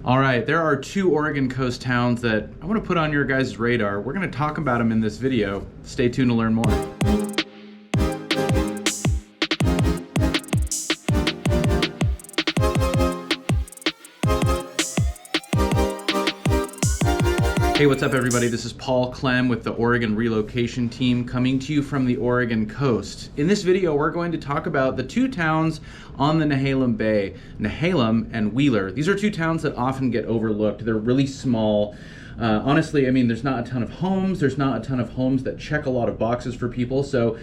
All right, there are two Oregon coast towns that I want to put on your guys' radar. We're going to talk about them in this video. Stay tuned to learn more. Hey, what's up everybody? This is Clem with the Oregon relocation team coming to you from the Oregon coast. In this video, we're going to talk about the two towns on the Nehalem Bay, Nehalem and Wheeler. These are two towns that often get overlooked. They're really small. Honestly, I mean, there's not a ton of homes. There's not a ton of homes that check a lot of boxes for people. So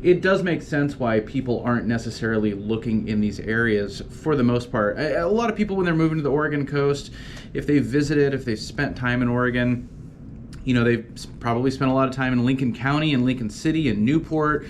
it does make sense why people aren't necessarily looking in these areas for the most part. A lot of people, when they're moving to the Oregon coast, if they've visited, if they've spent time in Oregon, you know, they've probably spent a lot of time in Lincoln County and Lincoln City and Newport,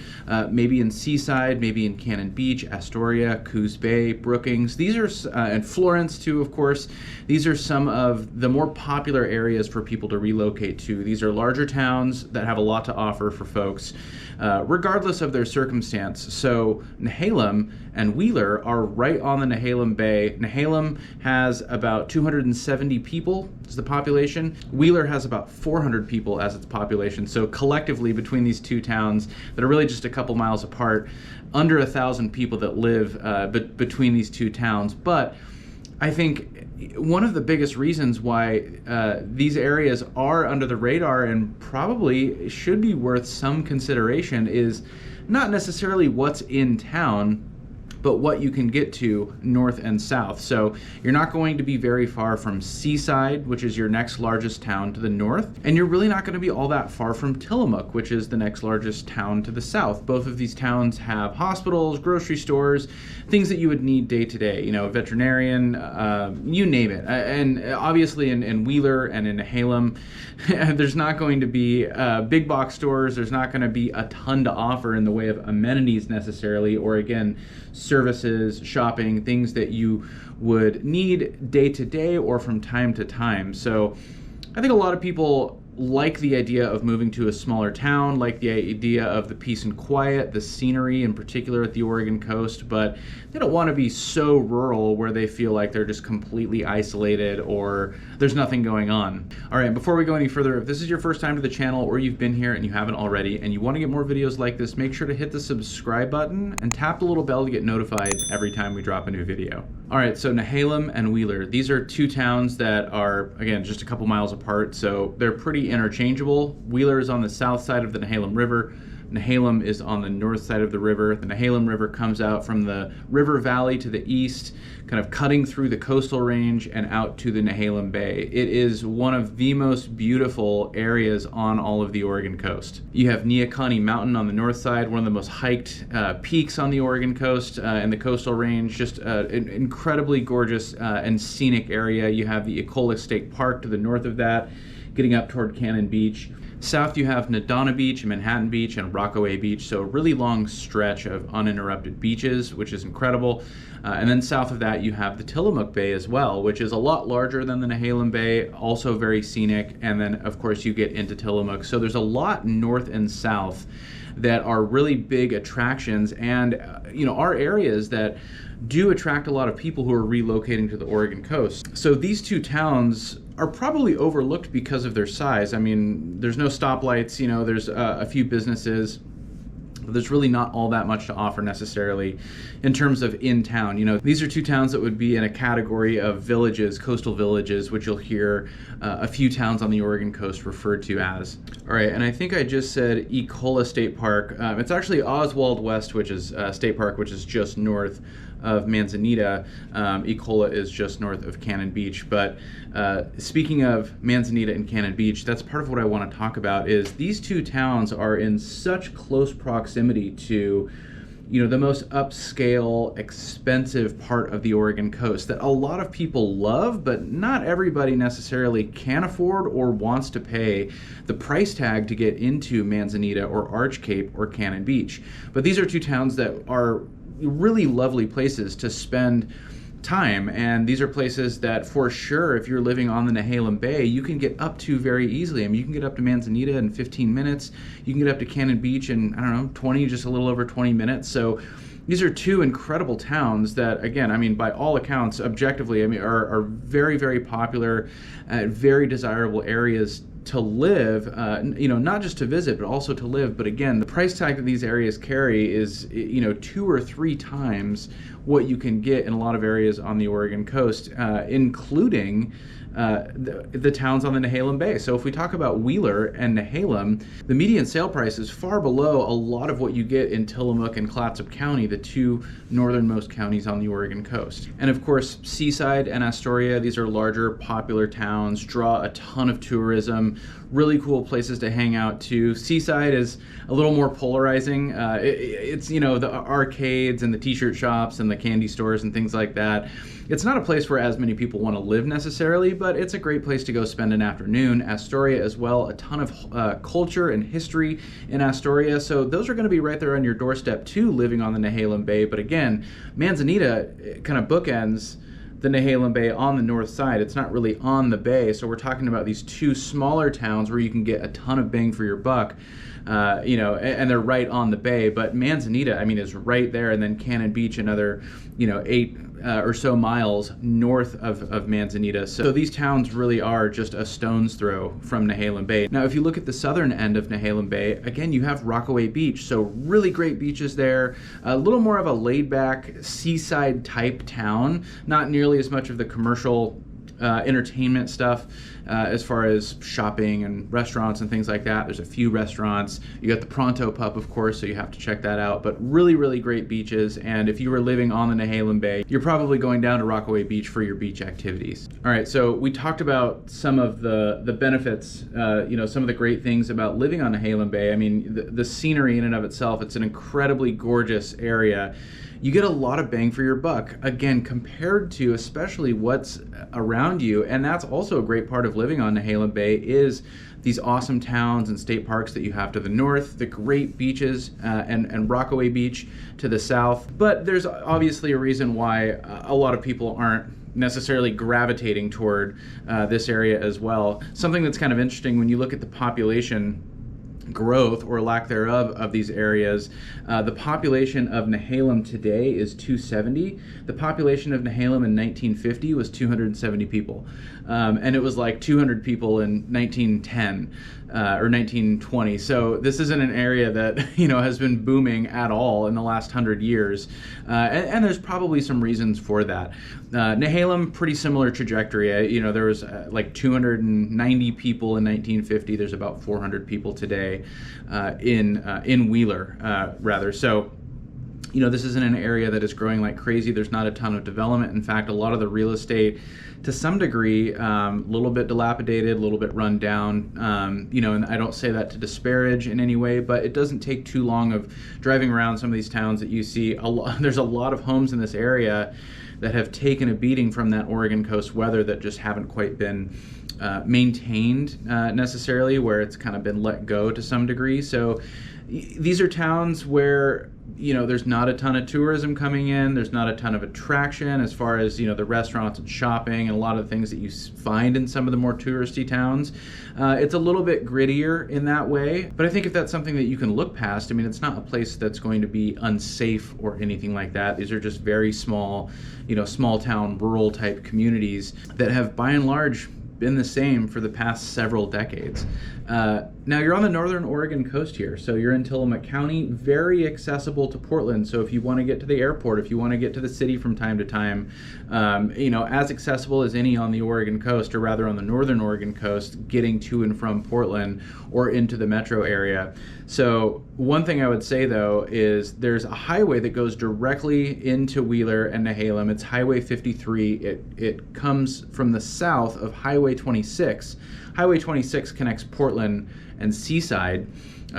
maybe in Seaside, maybe in Cannon Beach, Astoria, Coos Bay, Brookings. These are, and Florence too, of course. These are some of the more popular areas for people to relocate to. These are larger towns that have a lot to offer for folks, regardless of their circumstance. So Nehalem and Wheeler are right on the Nehalem Bay. Nehalem has about 270 people as the population. Wheeler has about 400 people as its population. So collectively, between these two towns that are really just a couple miles apart, under 1,000 people that live between these two towns. But I think one of the biggest reasons why these areas are under the radar and probably should be worth some consideration is not necessarily what's in town, but what you can get to north and south. So you're not going to be very far from Seaside, which is your next largest town to the north, and you're really not going to be all that far from Tillamook, which is the next largest town to the south. Both of these towns have hospitals, grocery stores, things that you would need day to day, you know, veterinarian, you name it. And obviously in Wheeler and in Nehalem, there's not going to be big box stores. There's not going to be a ton to offer in the way of amenities necessarily, or again, services, shopping, things that you would need day to day or from time to time. So I think a lot of people like the idea of moving to a smaller town, like the idea of the peace and quiet, the scenery in particular at the Oregon coast, but they don't want to be so rural where they feel like they're just completely isolated or there's nothing going on. All right, before we go any further, if this is your first time to the channel or you've been here and you haven't already and you want to get more videos like this, make sure to hit the subscribe button and tap the little bell to get notified every time we drop a new video. All right, so Nehalem and Wheeler, these are two towns that are, again, just a couple miles apart, so they're pretty interchangeable. Wheeler is on the south side of the Nehalem River. Nehalem is on the north side of the river. The Nehalem River comes out from the river valley to the east, kind of cutting through the coastal range and out to the Nehalem Bay. It is one of the most beautiful areas on all of the Oregon coast. You have Neahkahnie Mountain on the north side, one of the most hiked peaks on the Oregon coast and the coastal range, just an incredibly gorgeous and scenic area. You have the Ecola State Park to the north of that, getting up toward Cannon Beach. South you have Nadana Beach, Manhattan Beach, and Rockaway Beach, so a really long stretch of uninterrupted beaches, which is incredible. And then south of that you have the Tillamook Bay as well, which is a lot larger than the Nehalem Bay, also very scenic, and then of course you get into Tillamook. So there's a lot north and south that are really big attractions and you know, are areas that do attract a lot of people who are relocating to the Oregon coast. So these two towns are probably overlooked because of their size. I mean, there's no stoplights, you know, there's a few businesses, but there's really not all that much to offer necessarily in terms of in town. You know, these are two towns that would be in a category of villages, coastal villages, which you'll hear a few towns on the Oregon coast referred to as. All right, and I think I just said Ecola State Park. It's actually Oswald West, which is State Park, which is just north of Manzanita. Ecola is just north of Cannon Beach. But speaking of Manzanita and Cannon Beach, that's part of what I want to talk about. Is these two towns are in such close proximity to, you know, the most upscale, expensive part of the Oregon coast that a lot of people love, but not everybody necessarily can afford or wants to pay the price tag to get into Manzanita or Arch Cape or Cannon Beach. But these are two towns that are really lovely places to spend time, and these are places that for sure, if you're living on the Nehalem Bay, you can get up to very easily. I mean, you can get up to Manzanita in 15 minutes, you can get up to Cannon Beach in, I don't know, just a little over 20 minutes. So These are two incredible towns that, again, I mean, by all accounts, objectively, I mean, are very, very popular, very desirable areas to live, not just to visit, but also to live. But again, the price tag that these areas carry is, 2 or 3 times what you can get in a lot of areas on the Oregon coast, including the towns on the Nehalem Bay. So if we talk about Wheeler and Nehalem, the median sale price is far below a lot of what you get in Tillamook and Clatsop County, the two northernmost counties on the Oregon coast. And of course, Seaside and Astoria, these are larger, popular towns, draw a ton of tourism, really cool places to hang out too. Seaside is a little more polarizing. It's, the arcades and the t-shirt shops and the candy stores and things like that. It's not a place where as many people want to live necessarily, but it's a great place to go spend an afternoon. Astoria as well, a ton of culture and history in Astoria. So those are going to be right there on your doorstep too, living on the Nehalem Bay. But again, Manzanita kind of bookends the Nehalem Bay on the north side. It's not really on the bay, so we're talking about these two smaller towns where you can get a ton of bang for your buck, and they're right on the bay. But Manzanita, I mean, is right there, and then Cannon Beach, another, 8 or so miles north of Manzanita. So these towns really are just a stone's throw from Nehalem Bay. Now, if you look at the southern end of Nehalem Bay, again, you have Rockaway Beach. So really great beaches there, a little more of a laid-back seaside type town, not nearly as much of the commercial entertainment stuff as far as shopping and restaurants and things like that. There's a few restaurants. You got the Pronto Pup, of course, so you have to check that out. But really, really great beaches. And if you were living on the Nehalem Bay, you're probably going down to Rockaway Beach for your beach activities. All right, so we talked about some of the benefits, some of the great things about living on Nehalem Bay. I mean, the scenery in and of itself, it's an incredibly gorgeous area. You get a lot of bang for your buck, again, compared to especially what's around you. And that's also a great part of living on Nehalem Bay is these awesome towns and state parks that you have to the north, the great beaches and Rockaway Beach to the south. But there's obviously a reason why a lot of people aren't necessarily gravitating toward this area as well. Something that's kind of interesting when you look at the population growth or lack thereof of these areas. The population of Nehalem today is 270. The population of Nehalem in 1950 was 270 people. And it was like 200 people in 1910 or 1920. So this isn't an area that, has been booming at all in the last 100 years. And there's probably some reasons for that. Nehalem, pretty similar trajectory. There was like 290 people in 1950. There's about 400 people today in Wheeler, rather. So, this isn't an area that is growing like crazy. There's not a ton of development. In fact, a lot of the real estate, to some degree, a little bit dilapidated, a little bit run down, and I don't say that to disparage in any way, but it doesn't take too long of driving around some of these towns that you see. There's a lot of homes in this area that have taken a beating from that Oregon coast weather that just haven't quite been maintained necessarily, where it's kind of been let go to some degree. So these are towns where there's not a ton of tourism coming in. There's not a ton of attraction as far as, the restaurants and shopping and a lot of the things that you find in some of the more touristy towns. It's a little bit grittier in that way. But I think if that's something that you can look past, I mean, it's not a place that's going to be unsafe or anything like that. These are just very small, small town, rural type communities that have by and large been the same for the past several decades. Now you're on the northern Oregon coast here, so you're in Tillamook County, very accessible to Portland. So if you want to get to the airport, if you want to get to the city from time to time, as accessible as any on the Oregon coast, or rather on the northern Oregon coast, getting to and from Portland or into the metro area. So one thing I would say though is there's a highway that goes directly into Wheeler and Nehalem. It's Highway 53. It comes from the south of Highway 26. Highway 26 connects Portland and Seaside.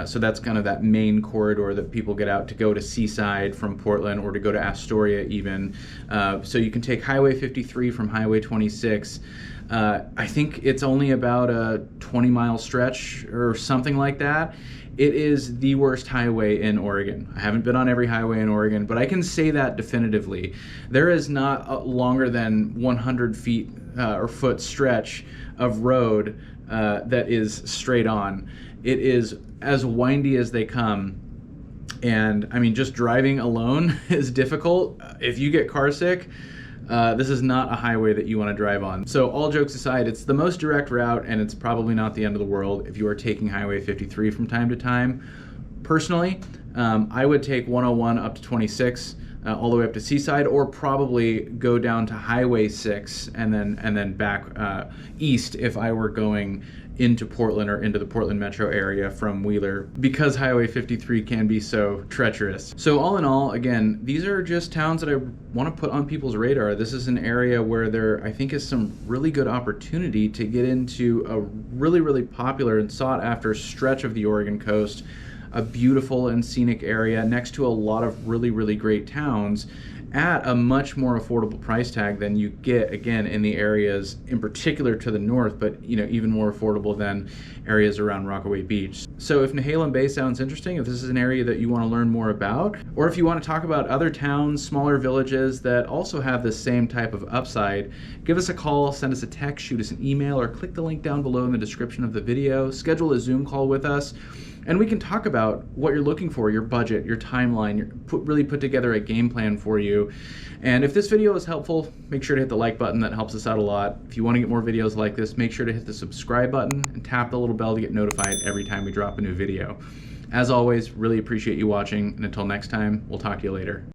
So that's kind of that main corridor that people get out to go to Seaside from Portland or to go to Astoria even. So you can take Highway 53 from Highway 26. I think it's only about a 20-mile stretch or something like that. It is the worst highway in Oregon. I haven't been on every highway in Oregon, but I can say that definitively. There is not a longer than 100 feet or foot stretch of road that is straight on. It is as windy as they come. And I mean, just driving alone is difficult. If you get car sick, this is not a highway that you want to drive on. So all jokes aside, it's the most direct route, and it's probably not the end of the world if you are taking Highway 53 from time to time. Personally, I would take 101 up to 26, all the way up to Seaside, or probably go down to Highway 6 and then back east if I were going into Portland or into the Portland metro area from Wheeler, because Highway 53 can be so treacherous. So all in all, again, these are just towns that I want to put on people's radar. This is an area where there, I think, is some really good opportunity to get into a really, really popular and sought after stretch of the Oregon coast, a beautiful and scenic area next to a lot of really, really great towns at a much more affordable price tag than you get, again, in the areas in particular to the north, but even more affordable than areas around Rockaway Beach. So if Nehalem Bay sounds interesting, if this is an area that you want to learn more about, or if you want to talk about other towns, smaller villages that also have the same type of upside, give us a call, send us a text, shoot us an email, or click the link down below in the description of the video. Schedule a Zoom call with us, and we can talk about what you're looking for, your budget, your timeline, really put together a game plan for you. And if this video is helpful, make sure to hit the like button. That helps us out a lot. If you want to get more videos like this, make sure to hit the subscribe button and tap the little bell to get notified every time we drop a new video. As always, really appreciate you watching, and until next time, we'll talk to you later.